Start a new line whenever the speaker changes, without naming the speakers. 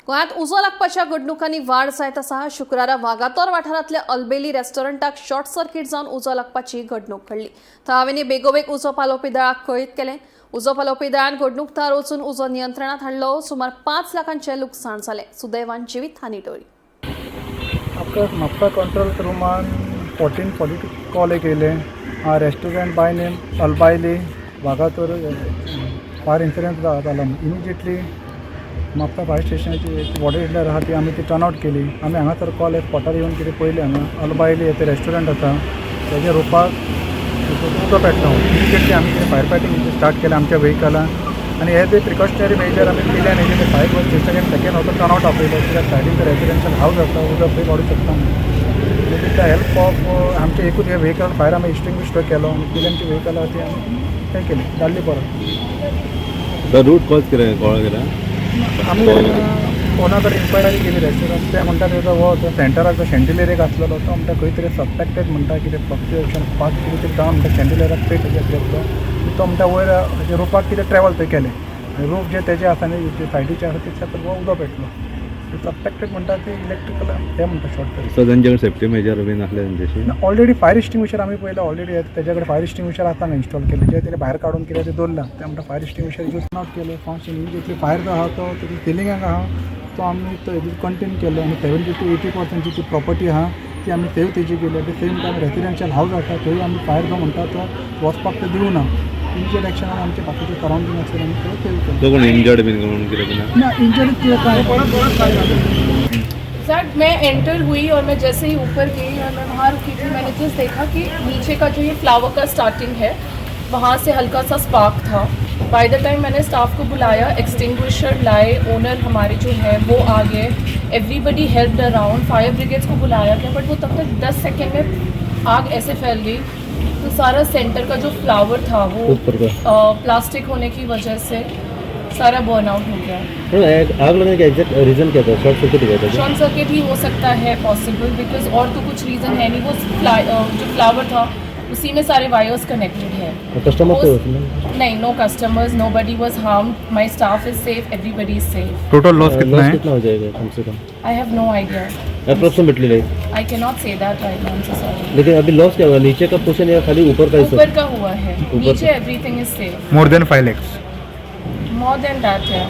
गोंयांत उजो लागपाच्या घडणुकांनी वाड जायत आसा. शुक्रारा वागातोर वाठारांतल्या अल्बेली रेस्टॉरंटाक शॉर्ट सर्किट जावन उजो लागपाची घडणूक घडली. थळाव्यांनी बेगोबेग उजो पालोवपी दळाक कळीत केलें. उजो पालोवपी दळान घडणूक थळार वचून उजो नियंत्रणात हाडलो. सुमार 5 लाखांचें लुकसाण जालें. सुदैवान जिवीत हानी टळ्ळी.
म्हापसा कंट्रोल रुमान 1442 कॉल येयलें. रेस्टॉरंट बाय नेम अल्बायली वागातोर फायर इन्सिडेंट जालो. इमिजिएटली म्हापसा फायर स्टेशनाची वॉटर हिटलर आहा ती आमी ती टर्नआउट केली. आमी हांगासर कॉल स्पॉटार येवन कितें पयलें हांगा अल्बायली ते रेस्टॉरंट आसा तेजे रुपाक उदो पेटलो. इमिजिएटली आमी फायर फायटींग स्टार्ट केलें आमच्या व्हेहिकलान आनी हे ते प्रिकॉशनरी मेजर आमी केले. आनी ते फायर स्टेशन सेकेंड असो टर्नआउट आपयलो कित्याक सायडीन ते रेसिडेन्शियल हावज आसा उदक थंय वाडूंक शकता. विथ द हेल्प ऑफ आमचे एकूच हे व्हेहिकल फायर आमी एक्सटिंग्विश केलो आनी किल्यांची व्हेहिकल आहा ती आमी हें केली धाडली परत.
रूट कॉज कितें कळ्ळो कितें
आमी कोणा कडेन इन्क्वायरी केली रेस्टॉरंट ते म्हणटा तेजो हो सेंटराक जो शँडिलियर एक आसलेलो तो म्हणटा खंय तरी सस्पेक्टेड म्हणटा कितें फ्लक्च्युएशन पांच कितें तरी जावन म्हणटा शँडिलियराक पेट तो म्हणटा वयर हाजे रुपाक कितें ट्रॅवल थंय केलें. रूफ जे तेजे आसा न्ही जे सायडीचे आसा ते सकयल उदो पेटलो. सस्पेक्टेड म्हणटा ते इलेक्ट्रिकल हे म्हणटा शॉर्ट सर्किट.
सो तेंचे कडेन सेफ्टी मेजर बीन आसले तेंचेशी
ऑलरेडी फायर एक्सटिंग्विशर आमी पयलें ऑलरेडी तेजे कडेन फायर एक्सटिंग्विशर आसा इन्स्टॉल केलें जे तेणे भायर काडून कितें ते दवरला ते म्हणटा फायर एक्सटिंग्विशर यूज नॉट केले. फास्ट इमिजिएटली फायर जो आहा तो तेजी सिलिंगाक आहा तो आमी तो हेजी कंटेन केलो आनी 70 to 80% जी प्रॉपर्टी आहा ती आमी सेव तेजी केली. At the same time residential house आसा थंय आमी फायर जो म्हणटा तो वचपाक ते दिवना. इमिजिएट एक्शनान आमचे बाकीचे सरावंडींग आसले आमी ते सेव केले.
तो कोण इंजर्ड बीन कोण कितें बीन
ना इंजरीज कितें काय
एग्जैक्ट मैं एंटर हुई और मैं जैसे ही ऊपर गई और मैं वहाँ रुकी थी मैंने जस्ट देखा कि नीचे का जो ये फ्लावर का स्टार्टिंग है वहाँ से हल्का सा स्पार्क था. By the time Maine staff को बुलाया, एक्सटिंग्विशर लाए, ओनर हमारे जो है वो आ गए, everybody helped around, fire brigades को बुलाया गया बट वो तब तक 10 सेकेंड में आग ऐसे फैल गई तो सारा सेंटर का जो फ्लावर था वो प्लास्टिक होने की वजह से सारा बर्न आउट हो गया.
आग लगने का एग्जैक्ट रीजन क्या था? शॉर्ट सर्किट हुआ था?
शॉर्ट सर्किट ही हो सकता है पॉसिबल बिकॉज और तो कुछ रीज़न है नहीं. वो जो फ्लावर था उसी में सारे वायर्स कनेक्टेड है.
कस्टमर
नहीं, no customers, nobody was harmed, my staff is safe, everybody is safe.
Total loss
कितना हो जाएगा कम से कम?
I have no idea.
Approximately like
I can not say that right now. I am so sorry.
लेकिन अभी loss क्या हुआ? नीचे का पोर्शन या खाली ऊपर का हिस्सा?
ऊपर का हुआ है, नीचे everything is safe.
More than 5 lakhs.
More than that है.